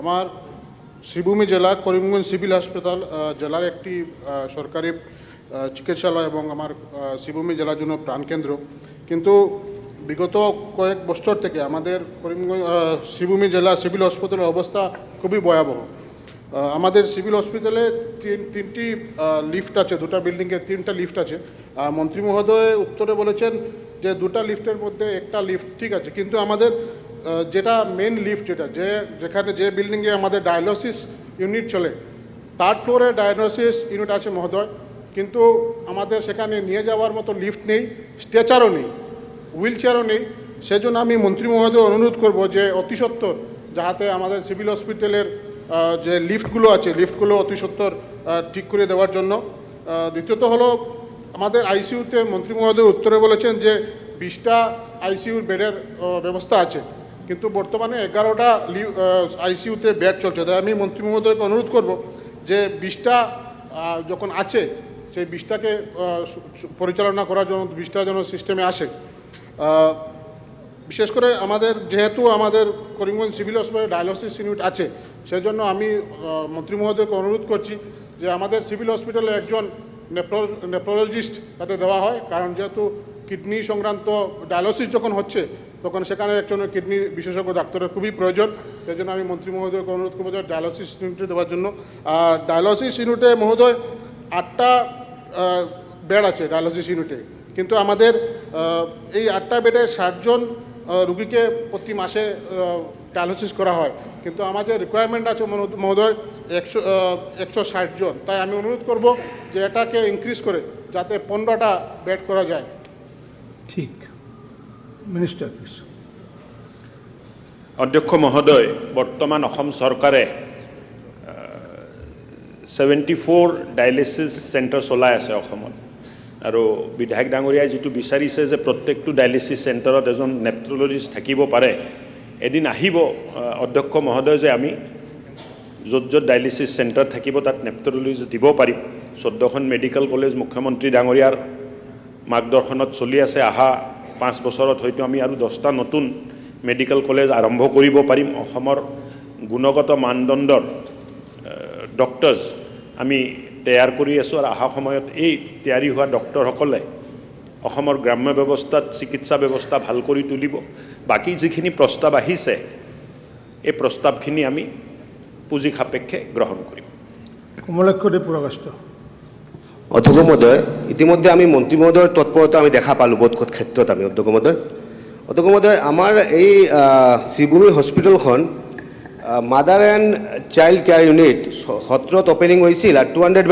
আমার শ্রীভূমি জেলা করিমগঞ্জ সিভিল হাসপাতাল জেলার একটি সরকারি চিকিৎসালয় এবং আমার শ্রীভূমি জেলার জন্য প্রাণকেন্দ্র। কিন্তু বিগত কয়েক বছর থেকে আমাদের করিমগঞ্জ শ্রীভূমি জেলা সিভিল হসপিটালের অবস্থা খুবই ভয়াবহ। আমাদের সিভিল হসপিটালে তিনটি লিফট আছে, দুটো বিল্ডিংয়ে তিনটা লিফট আছে। মন্ত্রী মহোদয় উত্তরে বলেছেন যে দুটো লিফটের মধ্যে একটা লিফট ঠিক আছে, কিন্তু আমাদের যেটা মেন লিফট যেখানে যে বিল্ডিংয়ে আমাদের ডায়ালিসিস ইউনিট চলে, থার্ড ফ্লোরে ডায়ালিসিস ইউনিট আছে মহোদয়, কিন্তু আমাদের সেখানে নিয়ে যাওয়ার মতো লিফট নেই, স্ট্রেচারও নেই, হুইল চেয়ারও নেই। সেজন্য আমি মন্ত্রী মহোদয় অনুরোধ করব যে অতি সত্বর যাতে আমাদের সিভিল হসপিটালের যে লিফটগুলো আছে লিফটগুলো অতি সত্বর ঠিক করে দেওয়ার জন্য। দ্বিতীয়ত হলো আমাদের আইসিইউতে মন্ত্রী মহোদয় উত্তরে বলেছেন যে 20টা আইসিইউর বেডের ব্যবস্থা আছে, কিন্তু বর্তমানে 11টা আইসিইউতে বেড চলছে। তাই আমি মন্ত্রী মহোদয়কে অনুরোধ করব যে 20টা যখন আছে সেই 20টাকে পরিচালনা করার জন্য 20টা যেন সিস্টেমে আসে। বিশেষ করে যেহেতু আমাদের করিমগঞ্জ সিভিল হসপিটালে ডায়ালিসিস ইউনিট আছে, সেজন্য আমি মন্ত্রী মহোদয়কে অনুরোধ করছি যে আমাদের সিভিল হসপিটালে একজন নেফ্রোলজিস্ট তাতে দেওয়া হয়, কারণ যেহেতু কিডনি সংক্রান্ত ডায়ালিসিস যখন হচ্ছে তখন সেখানে একজন কিডনি বিশেষজ্ঞ ডাক্তারের খুবই প্রয়োজন। সেই জন্য আমি মন্ত্রী মহোদয়কে অনুরোধ করবো যে ডায়ালিসিস ইউনিটে দেওয়ার জন্য। আর ডায়ালিসিস ইউনিটে মহোদয় 8টা বেড আছে ডায়ালিসিস ইউনিটে, কিন্তু আমাদের এই 8টা বেডে 60 জন রুগীকে প্রতি মাসে ডায়ালিসিস করা হয়, কিন্তু আমাদের রিকোয়ারমেন্ট আছে মহোদয় 160 জন। তাই আমি অনুরোধ করব যে এটাকে ইনক্রিজ করে যাতে 15টা বেড করা যায়। ঠিক, মিনিস্টার প্লিজ। অধ্যক্ষ মহোদয়, বর্তমান অসম চৰকাৰে 74 ডায়ালিসিস সেন্টার চলাই আছে অসমত, আৰু বিধায়ক ডাঙৰীয়াই যিটো বিচাৰিছে যে প্ৰত্যেকটো ডায়ালিসিস সেন্টাৰত এজন নেফ্ৰলজিষ্ট থাকিব পাৰে, এদিন আহিব অধ্যক্ষ মহোদয় যে আমি য'ত য'ত ডায়ালিসিস সেন্টাৰ থাকিব তাত নেফ্ৰলজিষ্ট দিব পাৰিম। 14খন মেডিকেল কলেজ মুখ্যমন্ত্ৰী ডাঙৰীয়াৰ মাৰ্গদৰ্শনত চলি আছে। অহা 5 বছৰত হয়তো আমি আৰু 10টা নতুন মেডিকেল কলেজ আৰম্ভ কৰিব পাৰিম। অসমৰ গুণগত মানদণ্ডৰ ডক্টৰ্ছ আমি তৈয়াৰ কৰি আছোঁ, আৰু অহা সময়ত এই তৈয়াৰী হোৱা ডক্টৰসকলে অসমৰ গ্ৰাম্য ব্যৱস্থাত চিকিৎসা ব্যৱস্থা ভাল কৰি তুলিব। বাকী যিখিনি প্ৰস্তাৱ আহিছে এই প্ৰস্তাৱখিনি আমি পুঁজি সাপেক্ষে গ্ৰহণ কৰিম। কমলাক্ষ দেৱ পুৰকাষ্ট। অধ্যক্ষ মহোদয়, ইতিমধ্যে আমি মন্ত্রী মহোদয়ের তৎপরতা আমি দেখা পালোঁ বহুত ক্ষেত্ৰত। আমি অধ্যক্ষ মহোদয় আমাৰ এই শ্রীভূমি হস্পিটেলখন mother and child care unit 17ত অপেনিং হৈছিল, আৰু 200